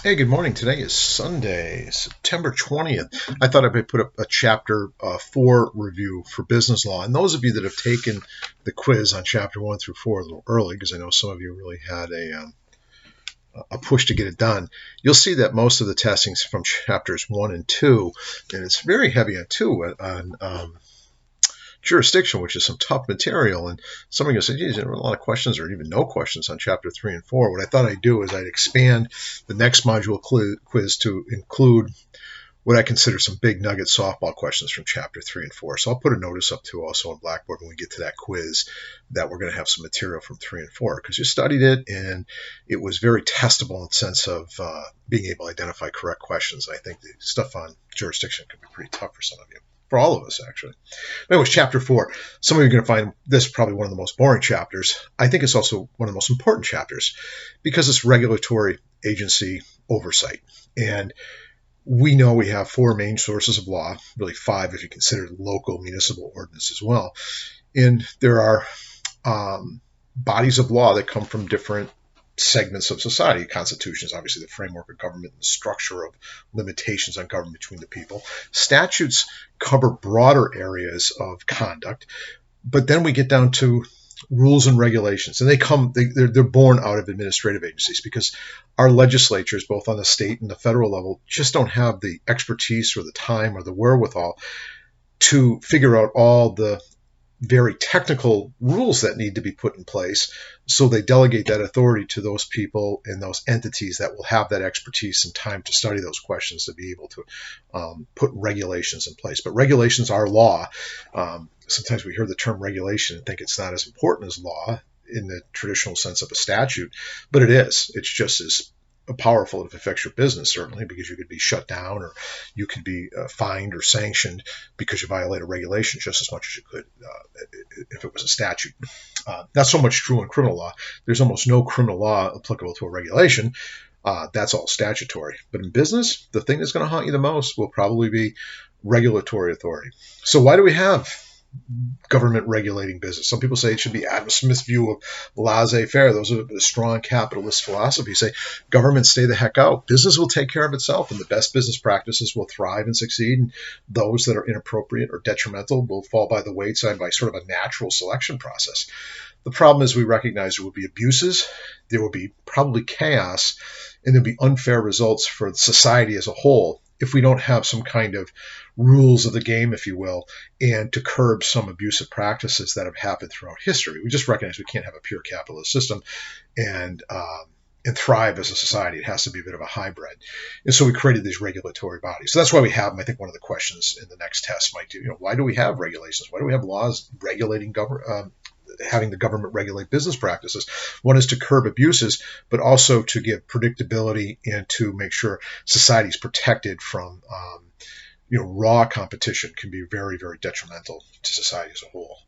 Hey, good morning. Today is Sunday, September 20th. I thought I would put up a chapter 4 review for business law. And those of you that have taken the quiz on chapter 1 through 4 a little early, because I know some of you really had a push to get it done, you'll see that most of the testing's from chapters 1 and 2, and it's very heavy on 2 on jurisdiction, which is some tough material. And some of you said, geez, there were a lot of questions or even no questions on chapter 3 and 4. What I thought I'd do is I'd expand the next module quiz to include what I consider some big nugget softball questions from chapter 3 and 4. So I'll put a notice up too also on Blackboard when we get to that quiz that we're going to have some material from 3 and 4 because you studied it and it was very testable in the sense of being able to identify correct questions. I think the stuff on jurisdiction could be pretty tough for some of you. For all of us, actually. But anyways, chapter 4. Some of you are going to find this probably one of the most boring chapters. I think it's also one of the most important chapters because it's regulatory agency oversight. And we know we have 4 main sources of law, really 5 if you consider local municipal ordinance as well. And there are bodies of law that come from different segments of society. Constitution is obviously the framework of government and the structure of limitations on government between the people. Statutes cover broader areas of conduct, but then we get down to rules and regulations, and they're born out of administrative agencies because our legislatures, both on the state and the federal level, just don't have the expertise or the time or the wherewithal to figure out all the very technical rules that need to be put in place. So they delegate that authority to those people and those entities that will have that expertise and time to study those questions to be able to put regulations in place. But regulations are law. Sometimes we hear the term regulation and think it's not as important as law in the traditional sense of a statute, but it is. It's just as powerful if it affects your business, certainly, because you could be shut down or you could be fined or sanctioned because you violate a regulation just as much as you could if it was a statute. Not so much true in criminal law. There's almost no criminal law applicable to a regulation. That's all statutory. But in business, the thing that's going to haunt you the most will probably be regulatory authority. So why do we have government regulating business? Some people say it should be Adam Smith's view of laissez-faire. Those are the strong capitalist philosophy. Say government stay the heck out. Business will take care of itself, and the best business practices will thrive and succeed. And those that are inappropriate or detrimental will fall by the wayside by sort of a natural selection process. The problem is we recognize there will be abuses, there will be probably chaos, and there'll be unfair results for society as a whole if we don't have some kind of rules of the game, if you will, and to curb some abusive practices that have happened throughout history. We just recognize we can't have a pure capitalist system and thrive as a society. It has to be a bit of a hybrid. And so we created these regulatory bodies. So that's why we have them. I think one of the questions in the next test might do, why do we have regulations? Why do we have laws regulating having the government regulate business practices? One is to curb abuses, but also to give predictability and to make sure society is protected from raw competition can be very, very detrimental to society as a whole.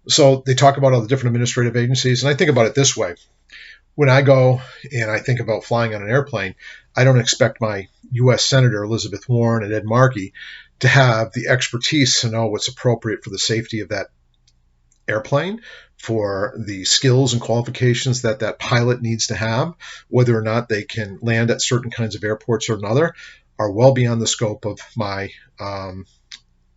So they talk about all the different administrative agencies, and I think about it this way. When I go and I think about flying on an airplane, I don't expect my U.S. Senator Elizabeth Warren and Ed Markey to have the expertise to know what's appropriate for the safety of that airplane, for the skills and qualifications that that pilot needs to have, whether or not they can land at certain kinds of airports or another, are well beyond the scope of my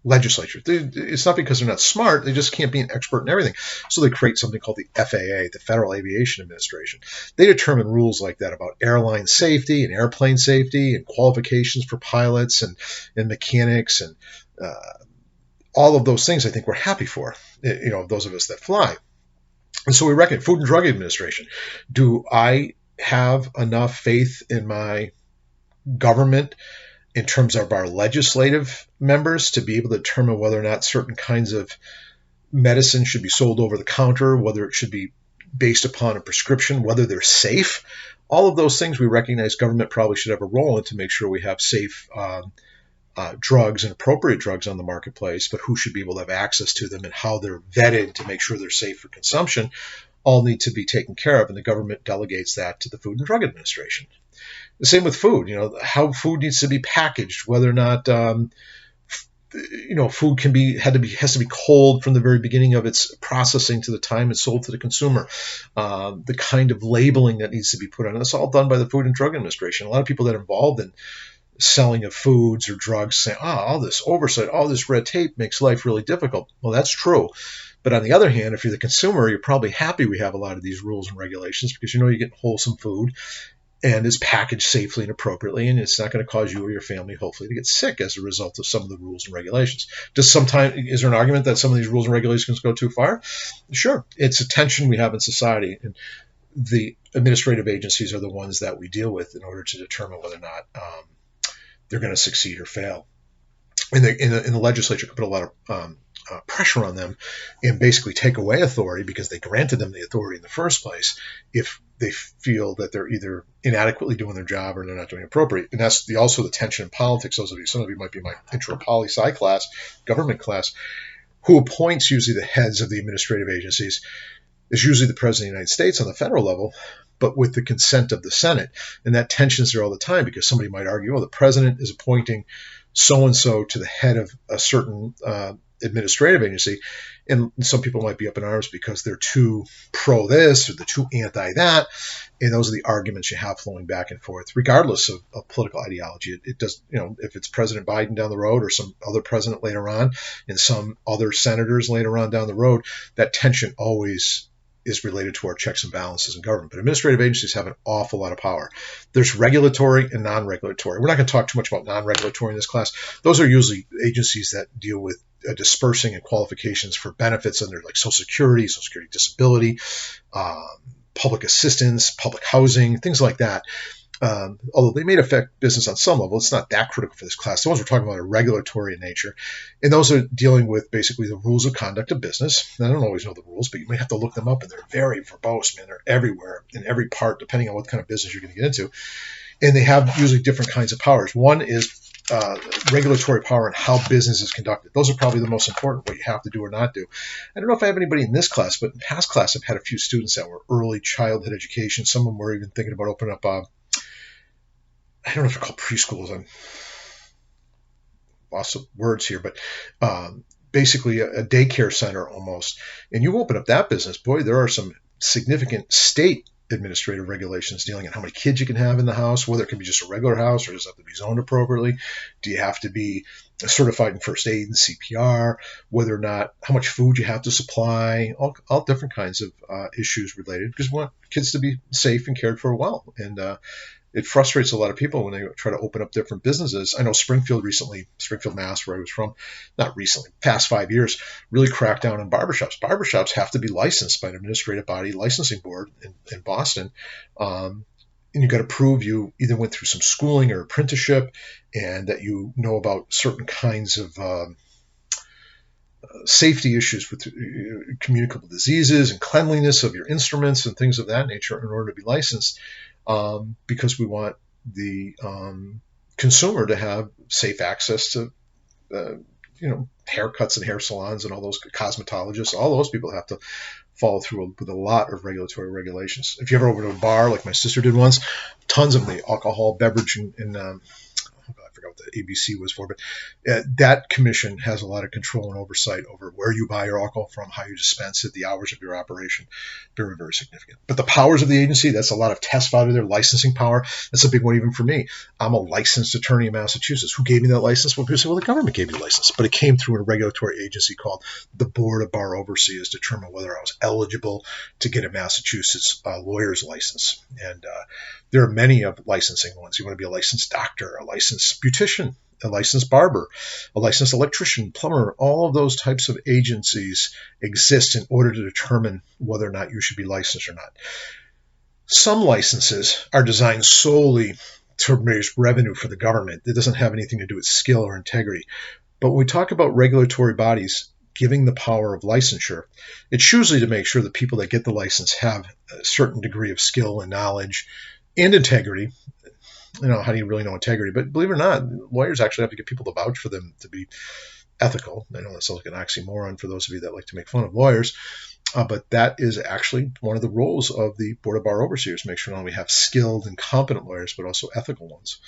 legislature. It's not because they're not smart, they just can't be an expert in everything. So they create something called the FAA, the Federal Aviation Administration. They determine rules like that about airline safety and airplane safety and qualifications for pilots and mechanics and all of those things. I think we're happy for, those of us that fly. And so we reckon Food and Drug Administration. Do I have enough faith in my government in terms of our legislative members to be able to determine whether or not certain kinds of medicine should be sold over the counter, whether it should be based upon a prescription, whether they're safe? All of those things we recognize government probably should have a role in to make sure we have safe drugs and appropriate drugs on the marketplace, but who should be able to have access to them and how they're vetted to make sure they're safe for consumption all need to be taken care of, and the government delegates that to the Food and Drug Administration. The same with food, how food needs to be packaged, whether or not food has to be cold from the very beginning of its processing to the time it's sold to the consumer. The kind of labeling that needs to be put on it's all done by the Food and Drug Administration. A lot of people that are involved in selling of foods or drugs say, all this oversight, all this red tape makes life really difficult. Well, that's true. But on the other hand, if you're the consumer, you're probably happy we have a lot of these rules and regulations because you're getting wholesome food and is packaged safely and appropriately, and it's not going to cause you or your family, hopefully, to get sick as a result of some of the rules and regulations. Is there an argument that some of these rules and regulations go too far? Sure. It's a tension we have in society, and the administrative agencies are the ones that we deal with in order to determine whether or not they're going to succeed or fail. And the legislature could put a lot of pressure on them and basically take away authority because they granted them the authority in the first place if they feel that they're either inadequately doing their job or they're not doing appropriate. And that's also the tension in politics. Some of you might be in my intro poli-sci class, government class. Who appoints usually the heads of the administrative agencies is usually the President of the United States on the federal level, but with the consent of the Senate. And that tension's there all the time because somebody might argue, the president is appointing so-and-so to the head of a certain administrative agency, and some people might be up in arms because they're too pro this or they're too anti that, and those are the arguments you have flowing back and forth, regardless of political ideology. It does, if it's President Biden down the road or some other president later on, and some other senators later on down the road, that tension always is related to our checks and balances in government. But administrative agencies have an awful lot of power. There's regulatory and non-regulatory. We're not going to talk too much about non-regulatory in this class. Those are usually agencies that deal with dispersing and qualifications for benefits under like Social Security disability, public assistance, public housing, things like that. Although they may affect business on some level, it's not that critical for this class. The ones we're talking about are regulatory in nature, and those are dealing with basically the rules of conduct of business. And I don't always know the rules, but you may have to look them up, and they're very verbose, man. They're everywhere in every part, depending on what kind of business you're going to get into. And they have usually different kinds of powers. One is regulatory power and how business is conducted. Those are probably the most important, what you have to do or not do. I don't know if I have anybody in this class, but in past class I've had a few students that were early childhood education. Some of them were even thinking about opening up I don't know if they're called preschools. I'm lots of words here, but basically a daycare center almost. And you open up that business, boy, there are some significant state administrative regulations dealing with how many kids you can have in the house, whether it can be just a regular house or does it have to be zoned appropriately. Do you have to be certified in first aid and CPR, whether or not, how much food you have to supply, all different kinds of issues related, because we want kids to be safe and cared for well. And it frustrates a lot of people when they try to open up different businesses. I know Springfield, Mass, where I was from, not recently, past 5 years, really cracked down on barbershops. Barbershops have to be licensed by an administrative body licensing board in Boston. And you've got to prove you either went through some schooling or apprenticeship and that you know about certain kinds of safety issues with communicable diseases and cleanliness of your instruments and things of that nature in order to be licensed. Because we want the consumer to have safe access to, haircuts and hair salons and all those cosmetologists. All those people have to follow through with a lot of regulatory regulations. If you ever over to a bar like my sister did once, tons of the alcohol beverage and I forgot what the ABC was for, but that commission has a lot of control and oversight over where you buy your alcohol from, how you dispense it, the hours of your operation. Very, very significant. But the powers of the agency, that's a lot of test value there, licensing power. That's a big one even for me. I'm a licensed attorney in Massachusetts. Who gave me that license? Well, people say, the government gave me the license. But it came through a regulatory agency called the Board of Bar Overseers to determine whether I was eligible to get a Massachusetts lawyer's license. And there are many of licensing ones. You want to be a licensed doctor, a licensed beautician, a licensed barber, a licensed electrician, plumber. All of those types of agencies exist in order to determine whether or not you should be licensed or not. Some licenses are designed solely to raise revenue for the government. It doesn't have anything to do with skill or integrity. But when we talk about regulatory bodies giving the power of licensure, it's usually to make sure that people that get the license have a certain degree of skill and knowledge and integrity. How do you really know integrity? But believe it or not, lawyers actually have to get people to vouch for them to be ethical. I know that sounds like an oxymoron for those of you that like to make fun of lawyers, but that is actually one of the roles of the Board of Bar Overseers, make sure not only we have skilled and competent lawyers, but also ethical ones.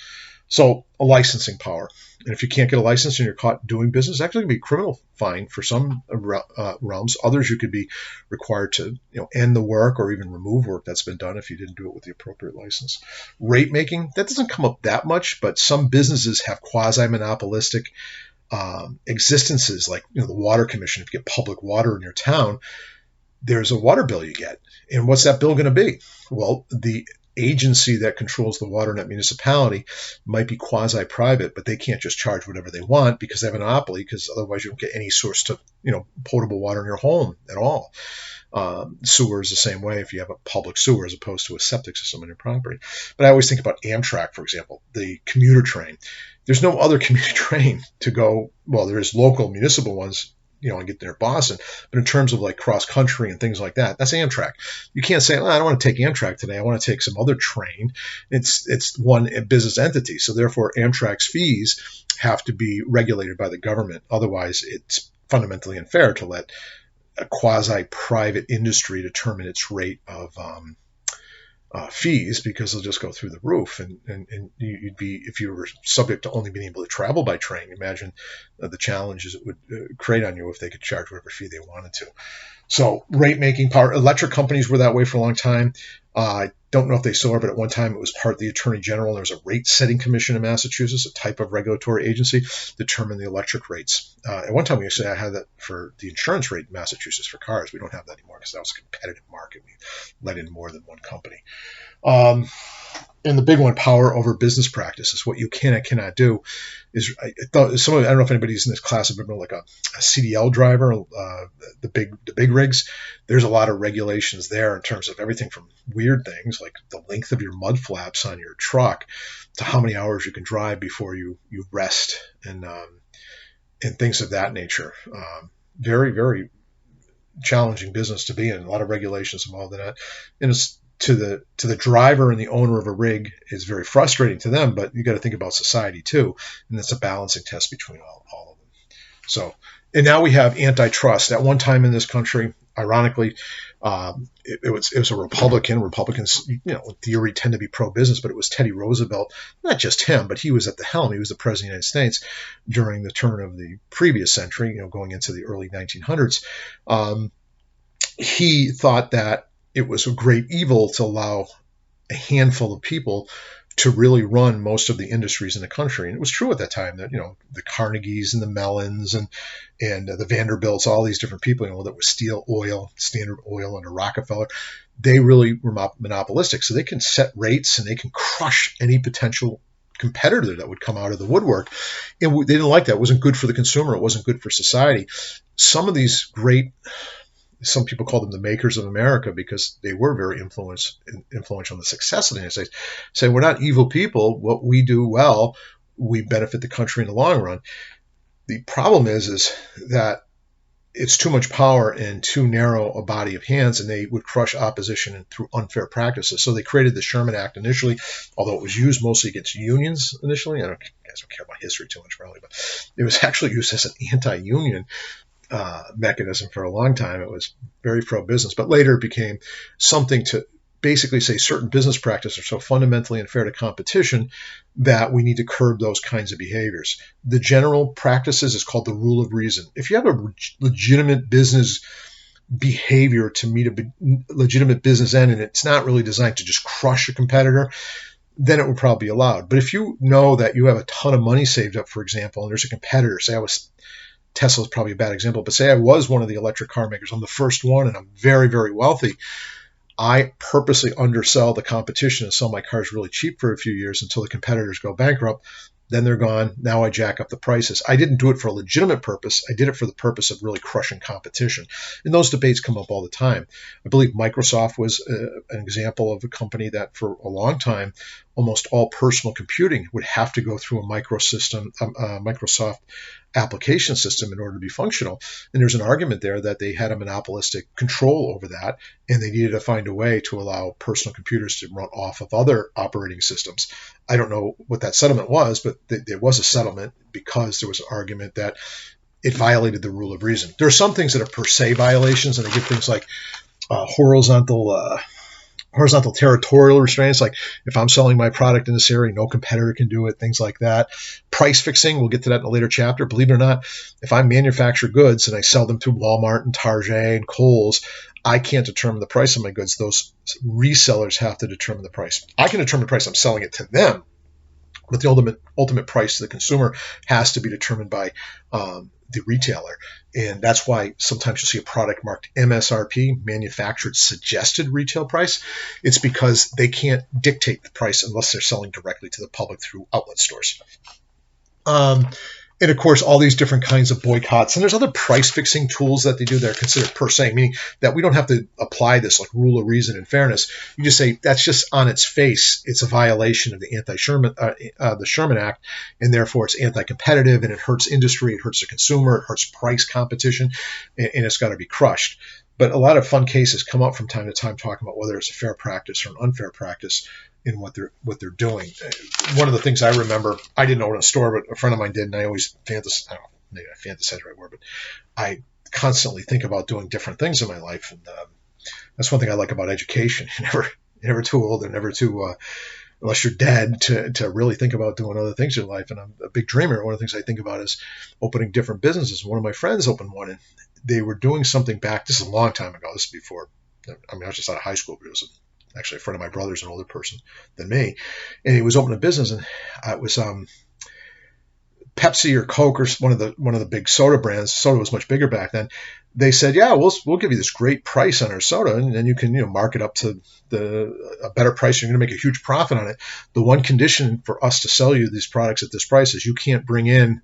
So a licensing power. And if you can't get a license and you're caught doing business, it's actually going to be a criminal fine for some realms. Others, you could be required to end the work or even remove work that's been done if you didn't do it with the appropriate license. Rate making, that doesn't come up that much, but some businesses have quasi-monopolistic existences, like the water commission. If you get public water in your town, there's a water bill you get. And what's that bill going to be? Well, the agency that controls the water in that municipality might be quasi-private, but they can't just charge whatever they want because they have a monopoly, because otherwise you don't get any source to potable water in your home at all. Sewer is the same way if you have a public sewer as opposed to a septic system on your property. But I always think about Amtrak, for example, the commuter train. There's no other commuter train to go. Well, there is local municipal ones, and get there to Boston. But in terms of like cross country and things like that, that's Amtrak. You can't say, I don't want to take Amtrak today. I want to take some other train. It's one business entity. So therefore, Amtrak's fees have to be regulated by the government. Otherwise, it's fundamentally unfair to let a quasi-private industry determine its rate of fees, because they'll just go through the roof. And you'd be, if you were subject to only being able to travel by train, imagine the challenges it would create on you if they could charge whatever fee they wanted to. So rate making power. Electric companies were that way for a long time. I don't know if they still are, but at one time it was part of the Attorney General. There was a rate setting commission in Massachusetts, a type of regulatory agency, determined the electric rates. At one time we used to have that for the insurance rate in Massachusetts for cars. We don't have that anymore because that was a competitive market. We let in more than one company. And the big one, power over business practices. What you can and cannot do is, I don't know if anybody's in this class have ever like a CDL driver, the big rigs. There's a lot of regulations there in terms of everything from weird things like the length of your mud flaps on your truck to how many hours you can drive before you rest, and things of that nature. Very, very challenging business to be in. A lot of regulations involved in that, and it's to the driver and the owner of a rig is very frustrating to them, but you got to think about society too, and it's a balancing test between all of them. So, and now we have antitrust. At one time in this country, ironically, it was a Republican. Republicans, in theory, tend to be pro-business, but it was Teddy Roosevelt, not just him, but he was at the helm. He was the president of the United States during the turn of the previous century, going into the early 1900s. He thought that it was a great evil to allow a handful of people to really run most of the industries in the country. And it was true at that time that, the Carnegies and the Mellons and the Vanderbilts, all these different people, that was Steel Oil, Standard Oil under Rockefeller, they really were monopolistic. So they can set rates and they can crush any potential competitor that would come out of the woodwork. And they didn't like that. It wasn't good for the consumer. It wasn't good for society. Some of these great, some people call them the makers of America because they were very influential in the success of the United States, say we're not evil people. What we do well, we benefit the country in the long run. The problem is that it's too much power and too narrow a body of hands, and they would crush opposition through unfair practices. So they created the Sherman Act initially, although it was used mostly against unions initially. I don't guys don't care about history too much, probably, but it was actually used as an anti-union mechanism for a long time. It was very pro-business, but later it became something to basically say certain business practices are so fundamentally unfair to competition that we need to curb those kinds of behaviors. The general practices is called the rule of reason. If you have a legitimate business behavior to meet a legitimate business end and it's not really designed to just crush a competitor, then it would probably be allowed. But if you know that you have a ton of money saved up, for example, and there's a competitor, say Tesla is probably a bad example, but say I was one of the electric car makers. I'm the first one and I'm very, very wealthy. I purposely undersell the competition and sell my cars really cheap for a few years until the competitors go bankrupt. Then they're gone. Now I jack up the prices. I didn't do it for a legitimate purpose. I did it for the purpose of really crushing competition. And those debates come up all the time. I believe Microsoft was an example of a company that for a long time, almost all personal computing would have to go through a Microsoft application system in order to be functional. And there's an argument there that they had a monopolistic control over that, and they needed to find a way to allow personal computers to run off of other operating systems. I don't know what that settlement was, but there was a settlement because there was an argument that it violated the rule of reason. There are some things that are per se violations, and they give things like horizontal Horizontal territorial restraints, like if I'm selling my product in this area, no competitor can do it, things like that. Price fixing, we'll get to that in a later chapter. Believe it or not, if I manufacture goods and I sell them through Walmart and Target and Kohl's, I can't determine the price of my goods. Those resellers have to determine the price. I can determine the price. I'm selling it to them, but the ultimate price to the consumer has to be determined by the retailer. And that's why sometimes you'll see a product marked MSRP, manufactured suggested retail price. It's because they can't dictate the price unless they're selling directly to the public through outlet stores. And of course, all these different kinds of boycotts. And there's other price fixing tools that they do that are considered per se, meaning that we don't have to apply this like rule of reason and fairness. You just say that's just on its face. It's a violation of the Sherman Act, and therefore it's anti-competitive and it hurts industry, it hurts the consumer, it hurts price competition, and it's got to be crushed. But a lot of fun cases come up from time to time talking about whether it's a fair practice or an unfair practice in what they're doing. One of the things I remember, I didn't own a store, but a friend of mine did, and I always fantasize, I don't know, maybe I fantasize the right word, but I constantly think about doing different things in my life, and that's one thing I like about education. You're never too old and never too, unless you're dead, to really think about doing other things in life. And I'm a big dreamer. One of the things I think about is opening different businesses. One of my friends opened one, and they were doing something back, this is a long time ago, this is before, I was just out of high school, but it was actually a friend of my brother's, an older person than me, and he was opening a business, and it was Pepsi or Coke or one of the big soda brands. Soda was much bigger back then. They said, "Yeah, we'll give you this great price on our soda, and then you can mark it up to a better price. You're going to make a huge profit on it. The one condition for us to sell you these products at this price is you can't bring in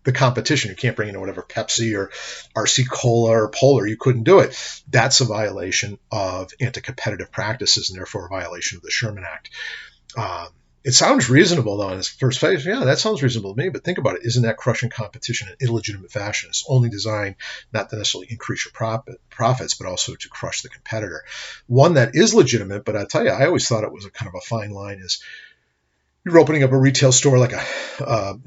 the competition. You can't bring in whatever Pepsi or RC Cola or Polar. You couldn't do it. That's a violation of anti-competitive practices and therefore a violation of the Sherman Act." It sounds reasonable, though, on its first face. Yeah, that sounds reasonable to me, but think about it. Isn't that crushing competition in illegitimate fashion? It's only designed not to necessarily increase your profits, but also to crush the competitor. One that is legitimate, but I tell you, I always thought it was a kind of a fine line, is you're opening up a retail store like a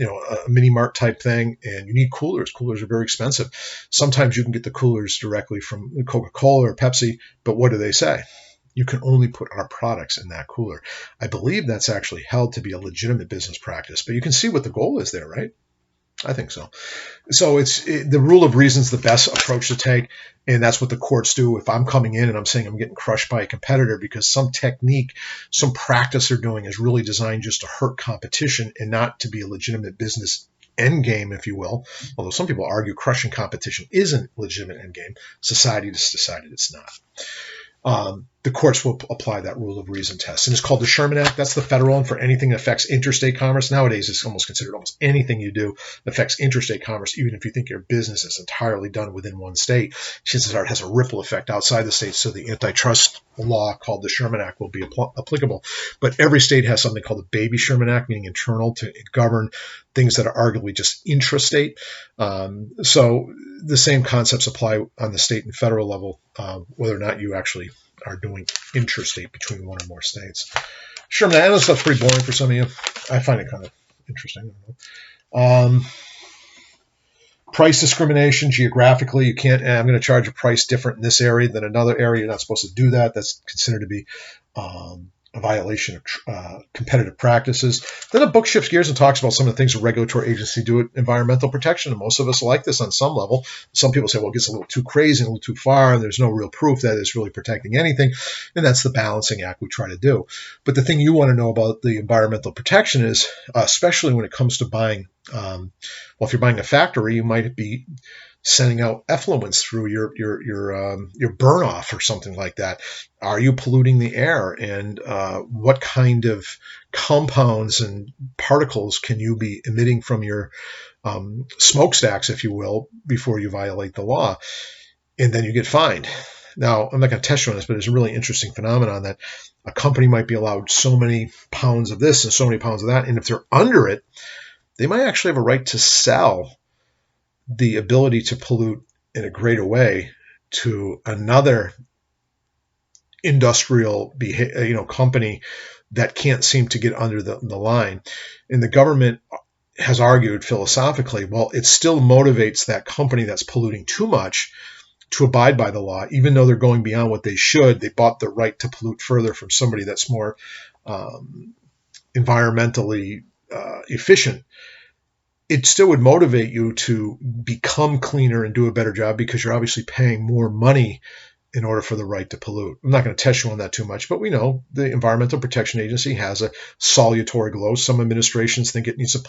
mini mart type thing, and you need coolers. Coolers are very expensive. Sometimes you can get the coolers directly from Coca-Cola or Pepsi, but what do they say? You can only put our products in that cooler. I believe that's actually held to be a legitimate business practice, but you can see what the goal is there, right? I think so. So the rule of reason is the best approach to take, and that's what the courts do. If I'm coming in and I'm saying I'm getting crushed by a competitor because some technique, some practice they're doing is really designed just to hurt competition and not to be a legitimate business end game, if you will, although some people argue crushing competition isn't legitimate end game, society has decided it's not. The courts will apply that rule of reason test. And it's called the Sherman Act. That's the federal one for anything that affects interstate commerce. Nowadays, it's almost considered almost anything you do affects interstate commerce, even if you think your business is entirely done within one state. Chances are it has a ripple effect outside the state, so the antitrust law called the Sherman Act will be applicable. But every state has something called the Baby Sherman Act, meaning internal, to govern things that are arguably just intrastate. So the same concepts apply on the state and federal level, whether or not you actually are doing interstate between one or more states. Sherman, I know stuff's pretty boring for some of you. I find it kind of interesting. Price discrimination geographically. You can't, I'm going to charge a price different in this area than another area. You're not supposed to do that. That's considered to be a violation of competitive practices. Then the book shifts gears and talks about some of the things a regulatory agency do with environmental protection. And most of us like this on some level. Some people say, well, it gets a little too crazy and a little too far, and there's no real proof that it's really protecting anything. And that's the balancing act we try to do. But the thing you want to know about the environmental protection is, especially when it comes to buying, if you're buying a factory, you might be sending out effluents through your burn off or something like that. Are you polluting the air? And what kind of compounds and particles can you be emitting from your smokestacks, if you will, before you violate the law? And then you get fined. Now, I'm not going to test you on this, but it's a really interesting phenomenon that a company might be allowed so many pounds of this and so many pounds of that. And if they're under it, they might actually have a right to sell the ability to pollute in a greater way to another industrial company that can't seem to get under the line. And the government has argued philosophically, well, it still motivates that company that's polluting too much to abide by the law, even though they're going beyond what they should. They bought the right to pollute further from somebody that's more environmentally efficient. It still would motivate you to become cleaner and do a better job because you're obviously paying more money in order for the right to pollute. I'm not going to test you on that too much, but we know the Environmental Protection Agency has a salutary glow. Some administrations think it needs to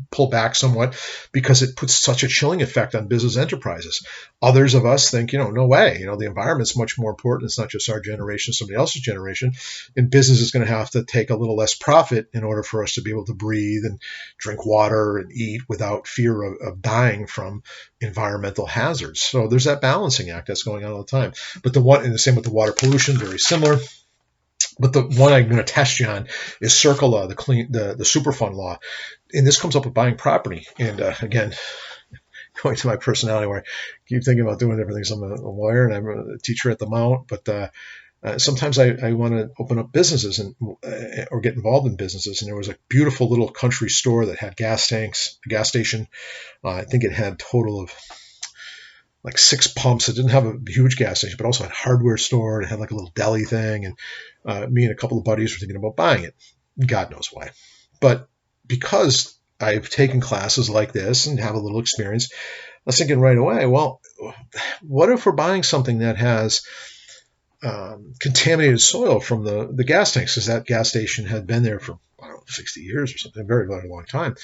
pull back somewhat because it puts such a chilling effect on business enterprises. Others of us think, no way. The environment's much more important. It's not just our generation, somebody else's generation. And business is going to have to take a little less profit in order for us to be able to breathe and drink water and eat without fear of dying from environmental hazards. So there's that balancing act that's going on all the time. But and the same with the water pollution, very similar. But the one I'm going to test you on is CERCLA law, the Superfund law. And this comes up with buying property. And again, going to my personality where I keep thinking about doing different things. I'm a lawyer and I'm a teacher at the Mount, but sometimes I want to open up businesses or get involved in businesses. And there was a beautiful little country store that had gas tanks, a gas station. I think it had a total of like 6 pumps. It didn't have a huge gas station, but also had a hardware store. It had like a little deli thing. And me and a couple of buddies were thinking about buying it. God knows why. But because I've taken classes like this and have a little experience, I was thinking right away, well, what if we're buying something that has contaminated soil from the gas tanks? Because that gas station had been there for, 60 years or something, a very, very long time.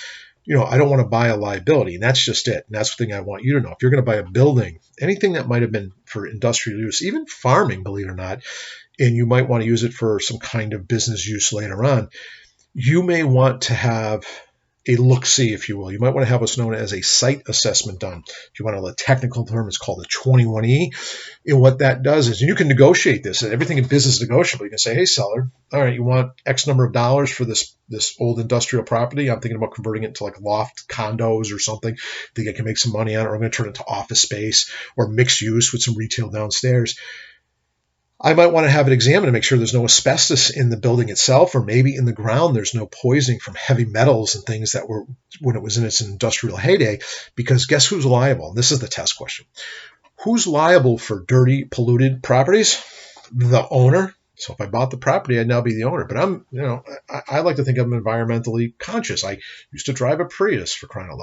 I don't want to buy a liability, and that's just it. And that's the thing I want you to know. If you're going to buy a building, anything that might have been for industrial use, even farming, believe it or not, and you might want to use it for some kind of business use later on, you may want to have a look-see, if you will. You might want to have what's known as a site assessment done. If you want a technical term, it's called a 21E. And what that does is, and you can negotiate this. Everything in business is negotiable. You can say, hey, seller, all right, you want X number of dollars for this old industrial property. I'm thinking about converting it to like loft condos or something. Think I can make some money on it, or I'm going to turn it into office space or mixed use with some retail downstairs. I might want to have it examined to make sure there's no asbestos in the building itself, or maybe in the ground there's no poisoning from heavy metals and things that were when it was in its industrial heyday, because guess who's liable? This is the test question. Who's liable for dirty, polluted properties? The owner. So if I bought the property, I'd now be the owner. But I like to think I'm environmentally conscious. I used to drive a Prius, for crying out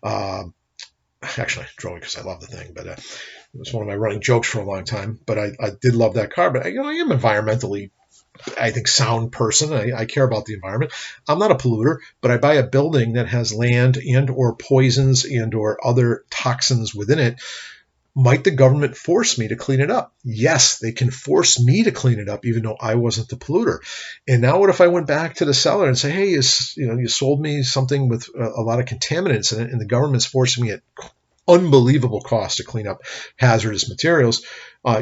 loud. Actually, I drove it because I love the thing, but it was one of my running jokes for a long time. But I did love that car. But I am environmentally, I think, sound person. I care about the environment. I'm not a polluter, but I buy a building that has land and or poisons and or other toxins within it. Might the government force me to clean it up? Yes, they can force me to clean it up, even though I wasn't the polluter. And now what if I went back to the seller and say, hey, you sold me something with a lot of contaminants in it, and the government's forcing me at unbelievable cost to clean up hazardous materials.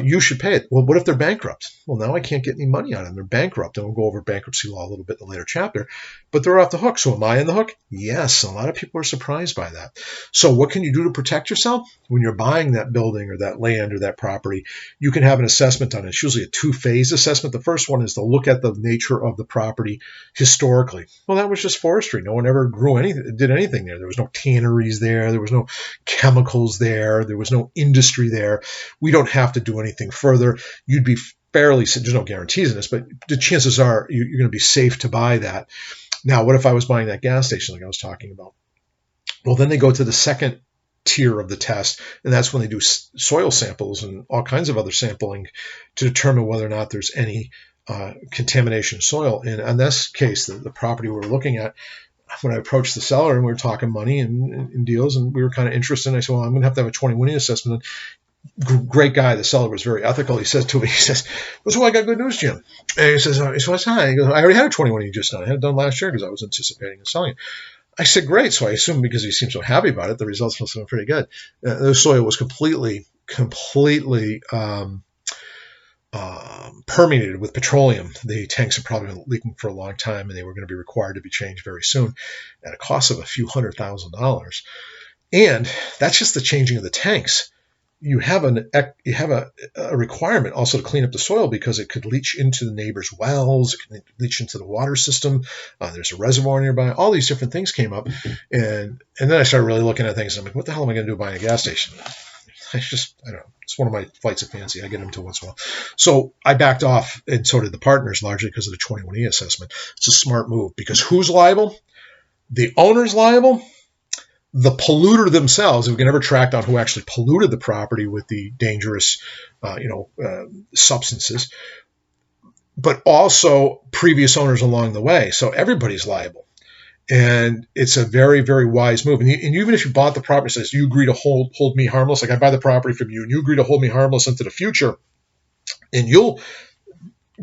You should pay it. Well, what if they're bankrupt? Well, now I can't get any money out of them. They're bankrupt. And we'll go over bankruptcy law a little bit in a later chapter. But they're off the hook. So am I on the hook? Yes. A lot of people are surprised by that. So what can you do to protect yourself? When you're buying that building or that land or that property, you can have an assessment done. It's usually a 2-phase assessment. The first one is to look at the nature of the property historically. Well, that was just forestry. No one ever did anything there. There was no tanneries there. There was no chemicals there. There was no industry there. We don't have to do anything further. You'd be fairly, there's no guarantees in this, but the chances are you're going to be safe to buy that. Now, what if I was buying that gas station like I was talking about? Well, then they go to the second tier of the test, and that's when they do soil samples and all kinds of other sampling to determine whether or not there's any contamination in soil. And in this case, the property we were looking at, when I approached the seller and we were talking money and deals, and we were kind of interested, and I said, well, I'm going to have a 21 assessment. Great guy. The seller was very ethical. He says to me, well, I got good news, Jim. And he says, what's that? He goes, I already had a 21 just done. I had it done last year because I was anticipating selling it. I said, great. So I assumed because he seemed so happy about it, the results must have been pretty good. The soil was completely permeated with petroleum. The tanks had probably been leaking for a long time, and they were going to be required to be changed very soon at a cost of a few $100,000. And that's just the changing of the tanks. You have a requirement also to clean up the soil because it could leach into the neighbor's wells, it could leach into the water system. There's a reservoir nearby. All these different things came up, and then I started really looking at things. And I'm like, what the hell am I going to do buying a gas station? I don't know. It's one of my flights of fancy. I get into once in a while. So I backed off, and so did the partners, largely because of the 21E assessment. It's a smart move because who's liable? The owner's liable. The polluter themselves, if we can ever track down who actually polluted the property with the dangerous, substances, but also previous owners along the way. So everybody's liable. And it's a very, very wise move. And even if you bought the property, it says you agree to hold me harmless, like I buy the property from you, and you agree to hold me harmless into the future, and you'll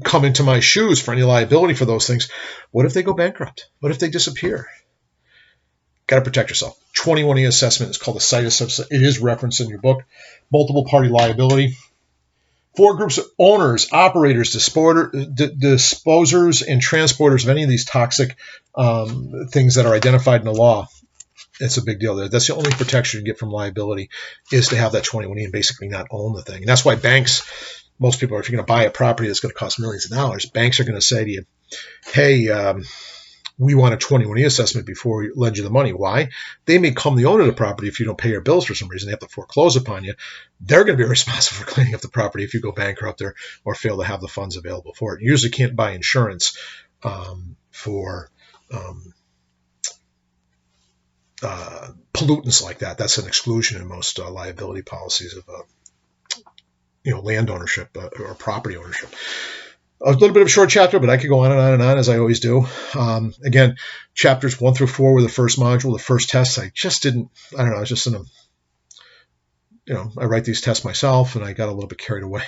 come into my shoes for any liability for those things. What if they go bankrupt? What if they disappear? Got to protect yourself. 21E assessment is called a site assessment. It is referenced in your book. Multiple party liability. 4 groups of owners, operators, disposers, and transporters of any of these toxic things that are identified in the law. It's a big deal there. That's the only protection you get from liability is to have that 21E and basically not own the thing. And that's why banks, most people, if you're going to buy a property that's going to cost millions of dollars, banks are going to say to you, hey, we want a 21E assessment before we lend you the money. Why? They may become the owner of the property if you don't pay your bills for some reason. They have to foreclose upon you. They're going to be responsible for cleaning up the property if you go bankrupt or fail to have the funds available for it. You usually can't buy insurance for pollutants like that. That's an exclusion in most liability policies of land ownership or property ownership. A little bit of a short chapter, but I could go on and on and on, as I always do. Again, chapters 1 through 4 were the first module, the first test. I don't know, I was just in a, I write these tests myself, and I got a little bit carried away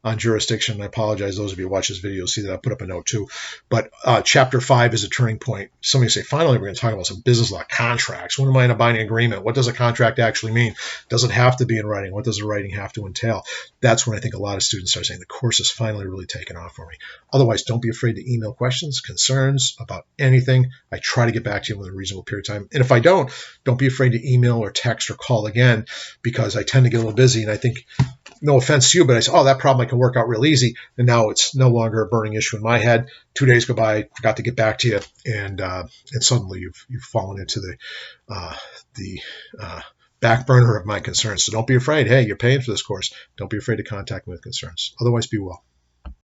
on jurisdiction. I apologize. Those of you who watch this video see that I put up a note too. But chapter 5 is a turning point. Somebody say, finally, we're going to talk about some business law contracts. When am I in a binding agreement? What does a contract actually mean? Does it have to be in writing? What does the writing have to entail? That's when I think a lot of students start saying the course is finally really taken off for me. Otherwise, don't be afraid to email questions, concerns about anything. I try to get back to you within a reasonable period of time. And if I don't be afraid to email or text or call again, because I tend to get a little busy, and I think, no offense to you, but I say, that problem I can work out real easy, and now it's no longer a burning issue in my head. 2 days go by, forgot to get back to you, and suddenly you've fallen into the back burner of my concerns. So don't be afraid. Hey, you're paying for this course. Don't be afraid to contact me with concerns. Otherwise, be well.